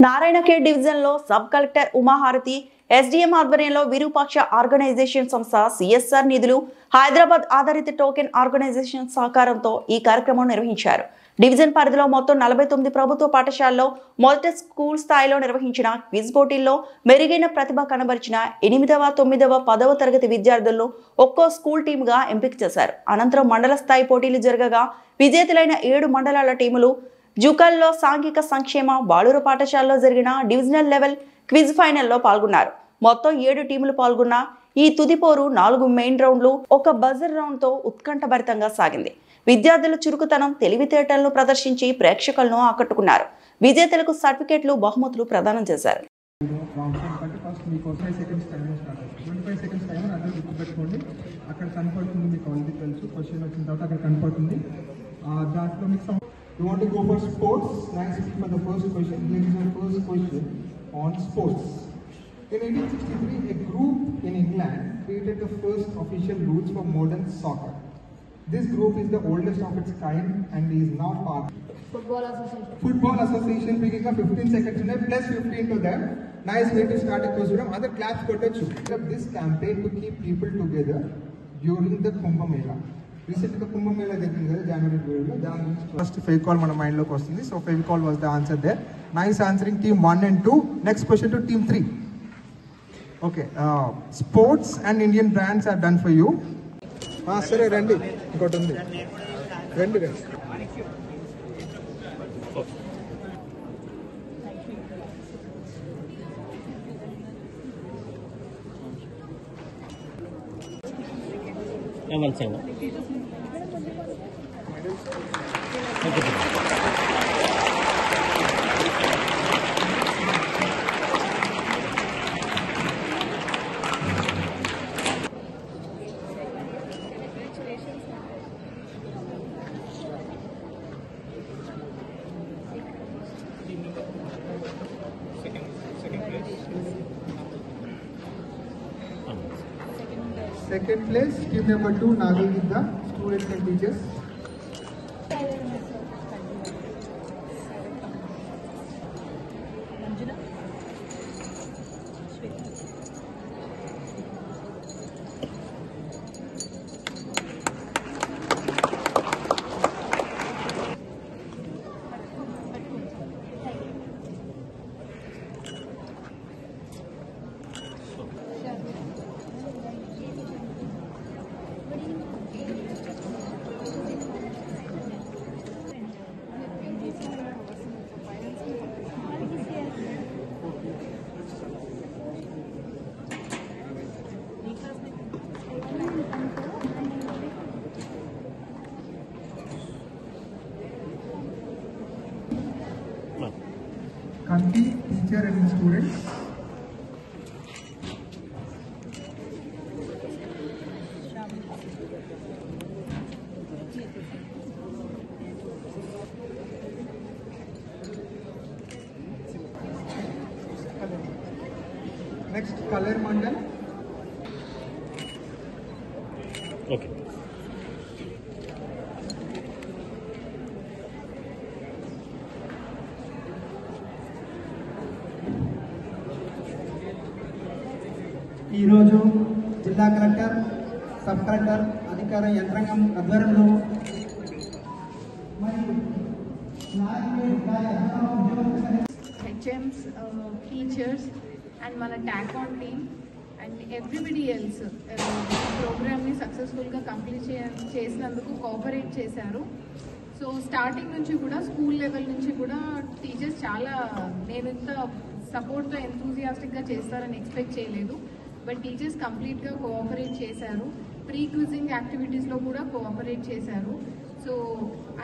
Narayankhed division లో sub collector Umaharathi SDM ఆధ్వర్యంలో Virupaksha organisation సంస్థ సిఎస్ఆర్ నిధులు హైదరాబాద్ ఆధారిత టోకెన్ ఆర్గనైజేషన్ సహకారంతో ఈ కార్యక్రమం నిర్వహించారు. డివిజన్ పరిధిలో మొత్తం 49 ప్రభుత్వ పాఠశాలలో మొదటి స్కూల్ స్థాయిలో నిర్వహించిన క్విజ్ పోటీల్లో మెరుగైన ప్రతిభ కనబరిచిన 8వ, 9వ, 10వ తరగతి విద్యార్థులను ఒక్కో స్కూల్ టీమ్ గా ఎంపిక చేశారు. అనంతరం మండల స్థాయి పోటీలు జరగగా విజేతలైన 7 మండలాల టీములు జుకల్లో సాంఘిక సంక్షేమ బాలుర పాఠశాలలో జరిగిన డివిజనల్ లెవెల్ క్విజ్ ఫైనల్లో పాల్గొన్నారు. మొత్తం 7 టీములు పాల్గొన్న ఈ తుది పోరు 4 మెయిన్ రౌండ్లు, ఒక బజర్ రౌండ్ తో ఉత్కంఠభరితంగా సాగింది. విద్యార్థులు చురుకుతనం, తెలివితేటలను ప్రదర్శించి ప్రేక్షకులను ఆకట్టుకున్నారు. విజేతలకు సర్టిఫికెట్లు, బహుమతులు ప్రదానం చేశారు. You want to go for sports? Nice for the first question. Here is our first question on sports. In 1863, a group in England created the first official rules for modern soccer. This group is the oldest of its kind and is now part. Football Association. Football Association picking up 15 seconds today, plus 15 to them. Nice way to start a question. Other claps got a this campaign to keep people together during the Kumbh Mela. Recently, Kumbh Mela జరిగింది కదా జనవరి దాని first Fevicol మన mind లోకి వస్తుంది. So Fevicol was the answer there. Nice answering team 1 and 2. Next question to team 3. Okay, sports and Indian brands are done for you. సరే రండి, ఇంకోటి ఉంది, రండి రండి. Second place, team number 2, Nagal Gidda, students and teachers. Kanti, teacher and students. Next, color mandal. Okay. ఈరోజు జిల్లా collector, sub collector, అధికార యంత్రాంగం ఆధ్వర్యంలో HMs, teachers and మన TACON team and everybody else ప్రోగ్రామ్ని సక్సెస్ఫుల్గా కంప్లీట్ చేసినందుకు కోఆపరేట్ చేశారు. సో స్టార్టింగ్ నుంచి కూడా స్కూల్ లెవెల్ నుంచి కూడా టీచర్స్ చాలా నేను ఇంత సపోర్ట్తో ఎంతూజియాస్టిక్గా చేస్తారని ఎక్స్పెక్ట్ చేయలేదు. బట్ టీచర్స్ కంప్లీట్గా కోఆపరేట్ చేశారు. ప్రీ క్విజింగ్ యాక్టివిటీస్లో కూడా కోఆపరేట్ చేశారు. సో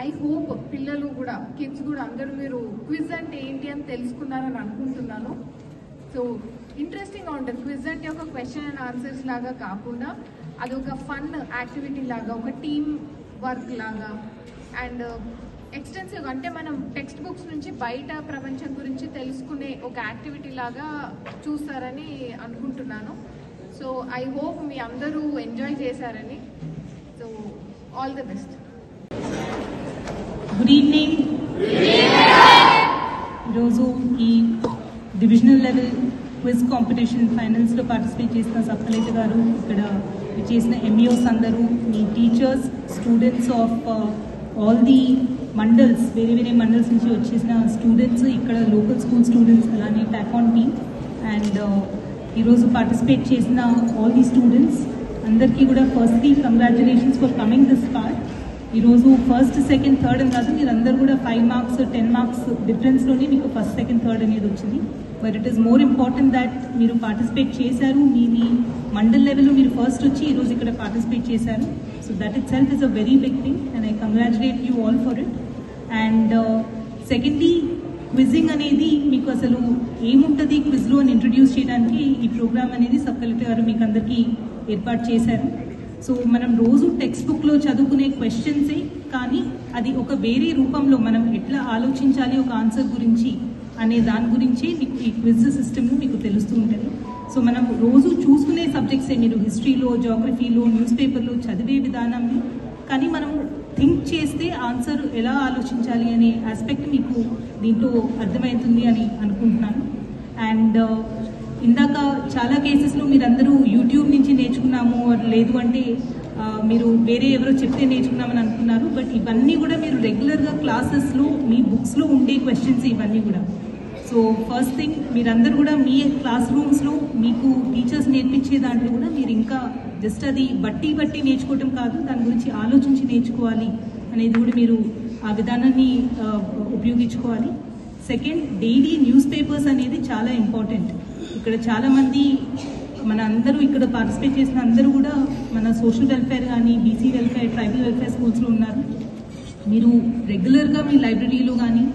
ఐ హోప్ పిల్లలు కూడా, కిడ్స్ కూడా అందరూ మీరు క్విజ్ అంటే ఏంటి అని తెలుసుకున్నారని అనుకుంటున్నాను. సో ఇంట్రెస్టింగ్గా ఉంటుంది. క్విజ్ అంటే ఒక క్వశ్చన్ అండ్ ఆన్సర్స్ లాగా కాకుండా అది ఒక ఫన్ యాక్టివిటీ లాగా, ఒక టీమ్ వర్క్ లాగా అండ్ ఎక్స్టెన్సివ్, అంటే మనం టెక్స్ట్ బుక్స్ నుంచి బయట ప్రపంచం గురించి తెలుసుకునే ఒక యాక్టివిటీ లాగా చూస్తారని అనుకుంటున్నాను. సో ఐ హోప్ మీ అందరూ ఎంజాయ్ చేశారని. So all the best. Good evening. ఈరోజు ఈ డివిజనల్ లెవెల్ క్విజ్ కాంపిటీషన్ ఫైనల్స్లో పార్టిసిపేట్ చేసిన సబ్ కలెక్టర్ గారు, ఇక్కడ చేసిన ఎంఈఓస్ అందరూ, మీ teachers, students of all the mandals, వేరే వేరే మండల్స్ నుంచి వచ్చేసిన స్టూడెంట్స్, ఇక్కడ లోకల్ స్కూల్ స్టూడెంట్స్, అలానే టాకాన్ టీమ్ అండ్ ఈరోజు పార్టిసిపేట్ చేసిన ఆల్ ది స్టూడెంట్స్ అందరికీ కూడా firstly congratulations for coming this part. ఈరోజు ఫస్ట్, సెకండ్, థర్డ్ అని కాదు, మీరు అందరూ కూడా 5 మార్క్స్ 10 మార్క్స్ డిఫరెన్స్లోనే మీకు ఫస్ట్, సెకండ్, థర్డ్ అనేది వచ్చింది. But it is more important that మీరు పార్టిసిపేట్ చేశారు, మీ మండల్ లెవెల్లో మీరు ఫస్ట్ వచ్చి ఈరోజు ఇక్కడ పార్టిసిపేట్ చేశారు. So that itself is a very big thing and I congratulate you all for it. And secondly, quizzing అనేది మీకు అసలు ఏముంటుంది క్విజ్లో అని ఇంట్రడ్యూస్ చేయడానికి ఈ ప్రోగ్రామ్ అనేది సబ్ కలెక్టర్ గారు మీకు అందరికీ ఏర్పాటు చేశారు. సో మనం రోజు టెక్స్ట్ బుక్లో చదువుకునే క్వశ్చన్సే, కానీ అది ఒక వేరే రూపంలో మనం ఎట్లా ఆలోచించాలి ఒక ఆన్సర్ గురించి అనే దాని గురించి మీకు ఈ క్విజ్ సిస్టమ్ మీకు తెలుస్తూ ఉంటుంది. సో మనం రోజు చూసుకునే సబ్జెక్ట్సే, మీరు హిస్టరీలో, జాగ్రఫీలో, న్యూస్ పేపర్లో చదివే విధానంలో, కానీ మనం థింక్ చేస్తే ఆన్సర్ ఎలా ఆలోచించాలి అనే ఆస్పెక్ట్ మీకు దీంట్లో అర్థమవుతుంది అని అనుకుంటున్నాను. అండ్ ఇందాక చాలా కేసెస్లో మీరందరూ యూట్యూబ్ నుంచి నేర్చుకున్నాము, లేదు అంటే మీరు వేరే ఎవరో చెప్తే నేర్చుకున్నామని అనుకున్నారు. బట్ ఇవన్నీ కూడా మీరు రెగ్యులర్గా క్లాసెస్లో మీ బుక్స్లో ఉండే క్వశ్చన్స్ ఇవన్నీ కూడా. సో ఫస్ట్ థింగ్, మీరందరూ కూడా మీ క్లాస్ రూమ్స్లో మీకు టీచర్స్ నేర్పించే దాంట్లో కూడా మీరు ఇంకా జస్ట్ అది బట్టి నేర్చుకోవటం కాదు, దాని గురించి ఆలోచించి నేర్చుకోవాలి అనేది కూడా మీరు ఆ విధానాన్ని ఉపయోగించుకోవాలి. సెకండ్, డైలీ న్యూస్ పేపర్స్ అనేది చాలా ఇంపార్టెంట్. ఇక్కడ చాలామంది మన అందరూ ఇక్కడ పార్టిసిపేట్ చేసిన అందరూ కూడా మన సోషల్ వెల్ఫేర్ కానీ, బీసీ వెల్ఫేర్, ట్రైబల్ వెల్ఫేర్ స్కూల్స్లో ఉన్నారు. మీరు రెగ్యులర్గా మీ లైబ్రరీలో కానీ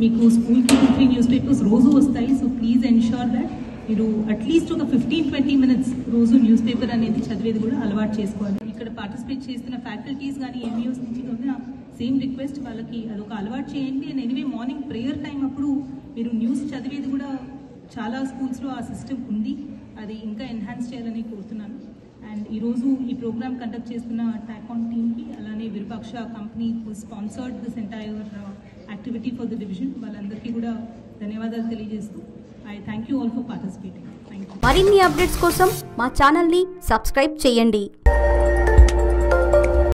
మీకు స్కూల్కి 2-3 న్యూస్ పేపర్స్ రోజు వస్తాయి. సో ప్లీజ్ ఎన్ష్యూర్ దట్ మీరు అట్లీస్ట్ ఒక 15-20 మినిట్స్ రోజు న్యూస్ పేపర్ అనేది చదివేది కూడా అలవాటు చేసుకోవాలి. ఇక్కడ పార్టిసిపేట్ చేస్తున్న ఫ్యాకల్టీస్ కానీ ఎంఈఓస్ నుంచి కూడా సేమ్ రిక్వెస్ట్, వాళ్ళకి అదొక అలవాటు చేయండి. And anyway morning prayer time అప్పుడు మీరు న్యూస్ చదివేది కూడా చాలా స్కూల్స్లో ఆ సిస్టమ్ ఉంది, అది ఇంకా ఎన్హాన్స్ చేయాలని కోరుతున్నాను. అండ్ ఈరోజు ఈ ప్రోగ్రామ్ కండక్ట్ చేస్తున్న టాకాన్ టీమ్కి, అలానే Virupaksha company sponsored this entire activity for the division, వాళ్ళందరికీ కూడా ధన్యవాదాలు తెలియజేస్తూ I thank you all for participating. Thank you. మరిన్ని అప్డేట్స్ కోసం మా ఛానల్ని సబ్స్క్రైబ్ చేయండి.